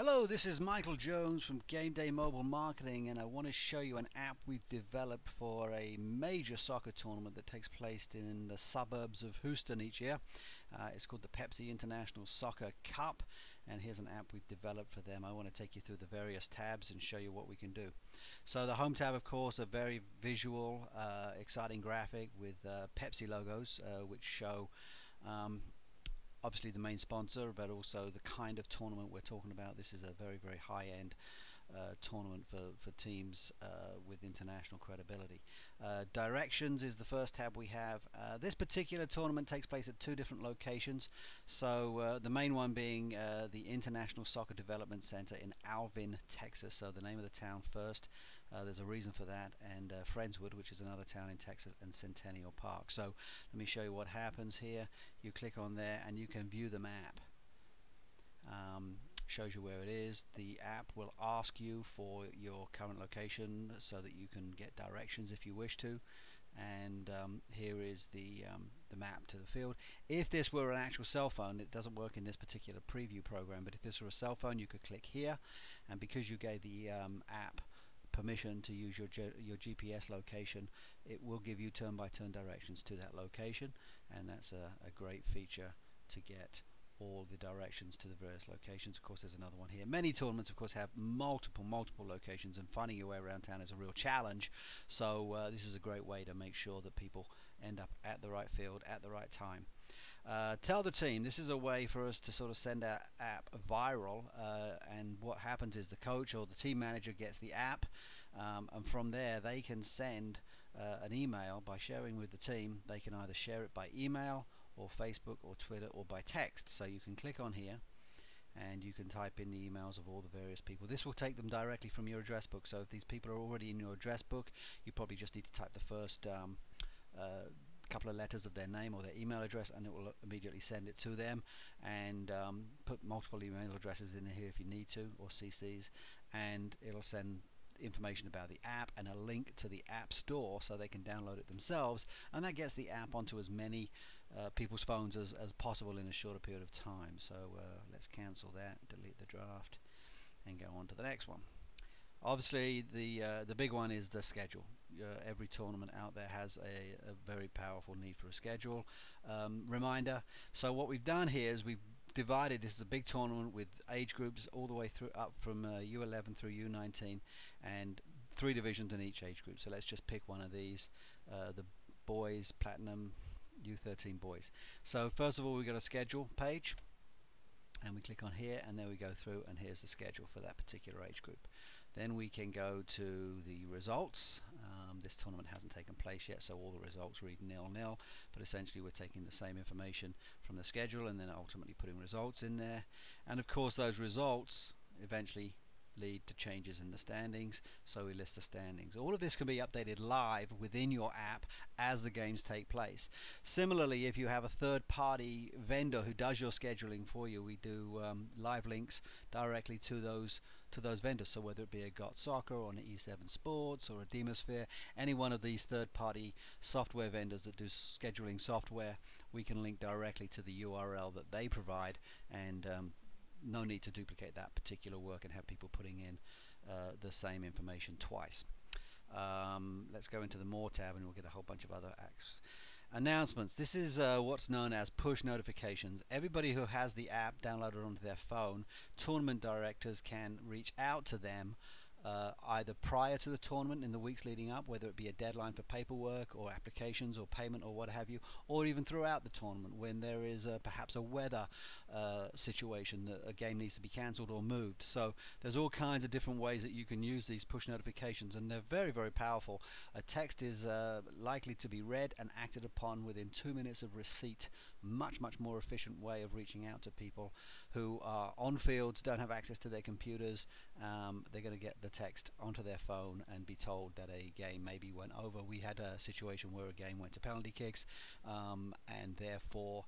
Hello, this is Michael Jones from Game Day Mobile Marketing, and I want to show you an app we've developed for a major soccer tournament that takes place in the suburbs of Houston each year. It's called the Pepsi International Soccer Cup, and here's an app we've developed for them. I want to take you through the various tabs and show you what we can do. So the home tab, of course, a very visual, exciting graphic with Pepsi logos, which show obviously the main sponsor, but also the kind of tournament we're talking about. This is a very, very high-end tournament for teams with international credibility. Directions is the first tab we have. This particular tournament takes place at two different locations. So the main one being the International Soccer Development Center in Alvin, Texas. So the name of the town first. There's a reason for that. And Friendswood, which is another town in Texas, and Centennial Park. So let me show you what happens here. You click on there and you can view the map. Shows you where it is. The app will ask you for your current location so that you can get directions if you wish to. And here is the map to the field. If this were an actual cell phone, it doesn't work in this particular preview program, but if this were a cell phone, you could click here, and because you gave the app permission to use your GPS location, it will give you turn-by-turn directions to that location, and that's a great feature to get all the directions to the various locations. Of course, there's another one here. Many tournaments, of course, have multiple locations, and finding your way around town is a real challenge. So this is a great way to make sure that people end up at the right field at the right time. Tell the team. This is a way for us to sort of send our app viral, and what happens is the coach or the team manager gets the app, and from there they can send an email. By sharing with the team, they can either share it by email or Facebook or Twitter or by text. So you can click on here and you can type in the emails of all the various people. This will take them directly from your address book. So if these people are already in your address book, you probably just need to type the first couple of letters of their name or their email address, and it will immediately send it to them. And put multiple email addresses in here if you need to, or CCs, and it'll send information about the app and a link to the app store so they can download it themselves, and that gets the app onto as many people's phones as possible in a shorter period of time. So let's cancel that, delete the draft, and go on to the next one. Obviously the big one is the schedule. Every tournament out there has a very powerful need for a schedule reminder. So what we've done here is we've divided. This is a big tournament with age groups all the way through up from U11 through U19, and 3 divisions in each age group. So let's just pick one of these, the boys platinum, U13 boys. So first of all, we've got a schedule page, and we click on here, and then we go through, and here's the schedule for that particular age group. Then we can go to the results. This tournament hasn't taken place yet, so all the results read 0-0, but essentially we're taking the same information from the schedule and then ultimately putting results in there. And of course those results eventually lead to changes in the standings, so we list the standings. All of this can be updated live within your app as the games take place. Similarly, if you have a third-party vendor who does your scheduling for you, we do live links directly to those vendors. So whether it be a Got Soccer or an E7 Sports or a Demosphere, any one of these third-party software vendors that do scheduling software, we can link directly to the URL that they provide, and no need to duplicate that particular work and have people putting in the same information twice. Let's go into the More tab, and we'll get a whole bunch of other announcements. This is what's known as push notifications. Everybody who has the app downloaded onto their phone, tournament directors can reach out to them either prior to the tournament in the weeks leading up, whether it be a deadline for paperwork or applications or payment or what have you, or even throughout the tournament when there is perhaps a weather situation that a game needs to be cancelled or moved. So there's all kinds of different ways that you can use these push notifications, and they're very, very powerful. A text is likely to be read and acted upon within 2 minutes of receipt. Much more efficient way of reaching out to people who are on fields, don't have access to their computers. They're going to get the text onto their phone and be told that a game maybe went over. We had a situation where a game went to penalty kicks, and therefore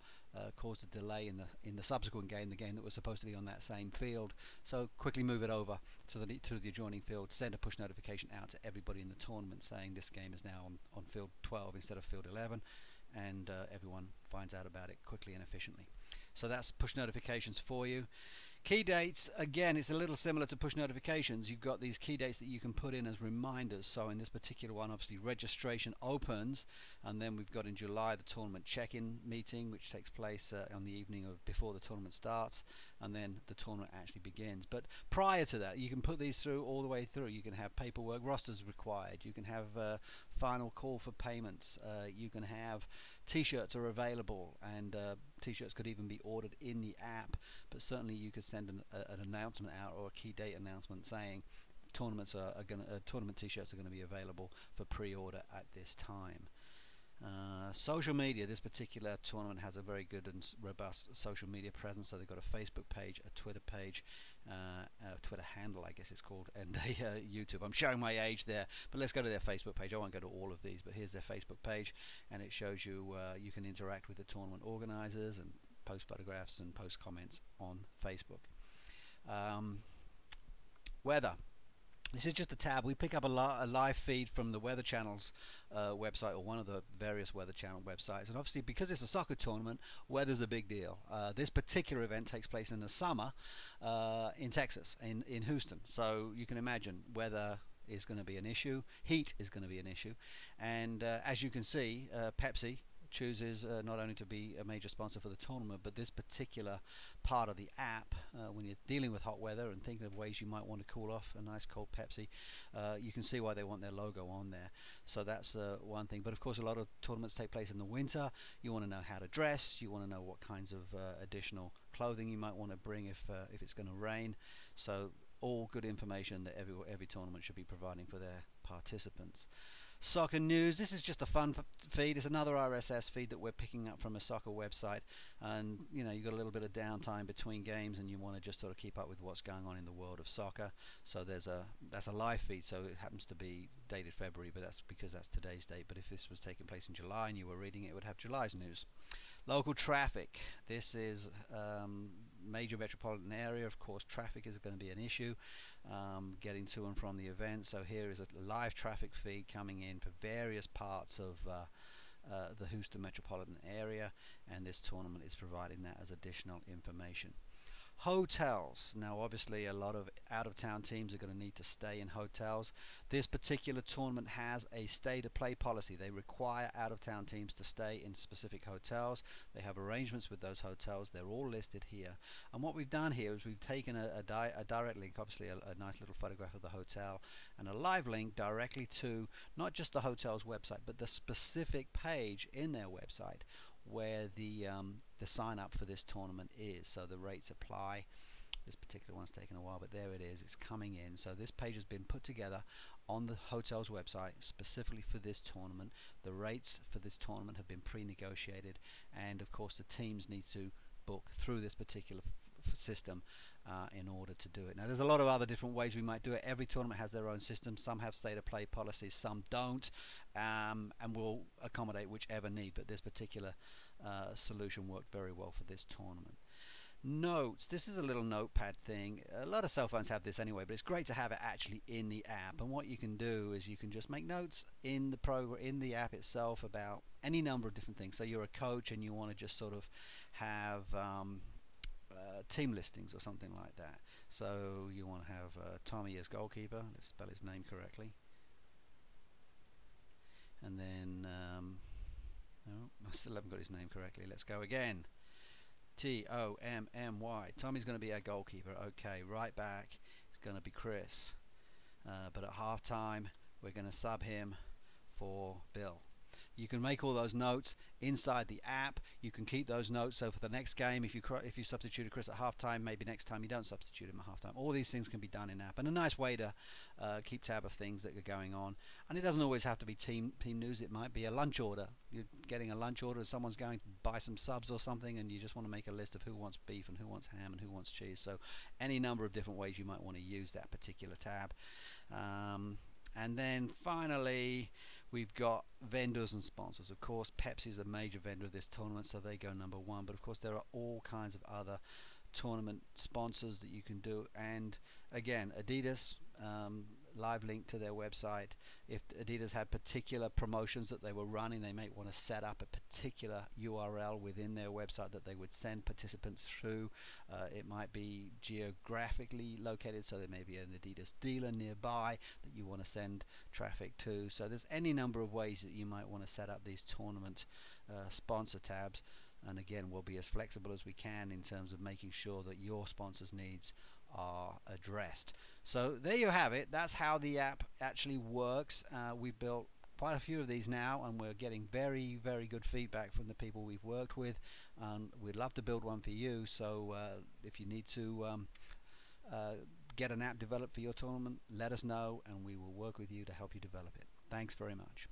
caused a delay in the subsequent game, the game that was supposed to be on that same field. So quickly move it over to the adjoining field, send a push notification out to everybody in the tournament saying this game is now on field 12 instead of field 11, and everyone finds out about it quickly and efficiently. So that's push notifications for you. Key dates, again, it's a little similar to push notifications. You've got these key dates that you can put in as reminders. So in this particular one, obviously registration opens, and then we've got in July the tournament check-in meeting, which takes place on the evening of before the tournament starts, and then the tournament actually begins. But prior to that, you can put these through all the way through. You can have paperwork, rosters required. You can have final call for payments. You can have T-shirts are available, and T-shirts could even be ordered in the app. But certainly you could send an announcement out, or a key date announcement saying tournament T-shirts are going to be available for pre-order at this time. Social media. This particular tournament has a very good and robust social media presence. So they've got a Facebook page, a Twitter page, a Twitter handle, I guess it's called, and a YouTube. I'm showing my age there, but let's go to their Facebook page. I won't go to all of these, but here's their Facebook page, and it shows you you can interact with the tournament organizers and post photographs and post comments on Facebook. Weather. This is just a tab. We pick up a live feed from the Weather Channel's website, or one of the various Weather Channel websites. And obviously, because it's a soccer tournament, weather's a big deal. This particular event takes place in the summer in Texas, in Houston. So you can imagine weather is going to be an issue. Heat is going to be an issue. And as you can see, Pepsi chooses not only to be a major sponsor for the tournament, but this particular part of the app, when you're dealing with hot weather and thinking of ways you might want to cool off a nice cold Pepsi, you can see why they want their logo on there. So that's one thing. But of course, a lot of tournaments take place in the winter. You want to know how to dress. You want to know what kinds of additional clothing you might want to bring if it's going to rain. So all good information that every tournament should be providing for their participants. Soccer news. This is just a fun feed. It's another RSS feed that we're picking up from a soccer website, and you know, you've got a little bit of downtime between games and you want to just sort of keep up with what's going on in the world of soccer. So that's a live feed, so it happens to be dated February, but that's because that's today's date. But if this was taking place in July and you were reading it, it would have July's news. Local traffic. This is major metropolitan area. Of course, traffic is going to be an issue, getting to and from the event. So here is a live traffic feed coming in for various parts of the Houston metropolitan area, and this tournament is providing that as additional information. Hotels. Now obviously a lot of out-of-town teams are going to need to stay in hotels. This particular tournament has a stay-to-play policy. They require out-of-town teams to stay in specific hotels. They have arrangements with those hotels. They're all listed here. And what we've done here is we've taken a direct link, obviously a nice little photograph of the hotel, and a live link directly to not just the hotel's website, but the specific page in their website where the sign up for this tournament is. So the rates apply. This particular one's taken a while, but there it is. It's coming in. So this page has been put together on the hotel's website specifically for this tournament. The rates for this tournament have been pre-negotiated, and of course the teams need to book through this particular system in order to do it. Now there's a lot of other different ways we might do it. Every tournament has their own system. Some have state of play policies, some don't, and will accommodate whichever need, but this particular solution worked very well for this tournament. Notes. This is a little notepad thing. A lot of cell phones have this anyway, but it's great to have it actually in the app. And what you can do is you can just make notes in the program, in the app itself, about any number of different things. So you're a coach and you want to just sort of have team listings or something like that. So you want to have Tommy as goalkeeper. Let's spell his name correctly. And then no, I still haven't got his name correctly. Let's go again. Tommy. Tommy's going to be our goalkeeper. Okay, right back it's going to be Chris. But at half time we're going to sub him for Bill. You can make all those notes inside the app. You can keep those notes, so for the next game, if you substituted Chris at halftime, maybe next time you don't substitute him at halftime. All these things can be done in app, and a nice way to keep tab of things that are going on. And it doesn't always have to be team news. It might be a lunch order. You're getting a lunch order, someone's going to buy some subs or something, and you just want to make a list of who wants beef and who wants ham and who wants cheese. So any number of different ways you might want to use that particular tab. And then finally, we've got vendors and sponsors. Of course, Pepsi is a major vendor of this tournament, so they go number one. But of course, there are all kinds of other tournament sponsors that you can do. And again, Adidas, live link to their website. If Adidas had particular promotions that they were running, they might want to set up a particular URL within their website that they would send participants through. It might be geographically located, so there may be an Adidas dealer nearby that you want to send traffic to. So there's any number of ways that you might want to set up these tournament sponsor tabs. And again, we'll be as flexible as we can in terms of making sure that your sponsors' needs are addressed. So there you have it. That's how the app actually works. We've built quite a few of these now, and we're getting very, very good feedback from the people we've worked with. We'd love to build one for you. So if you need to get an app developed for your tournament, let us know, and we will work with you to help you develop it. Thanks very much.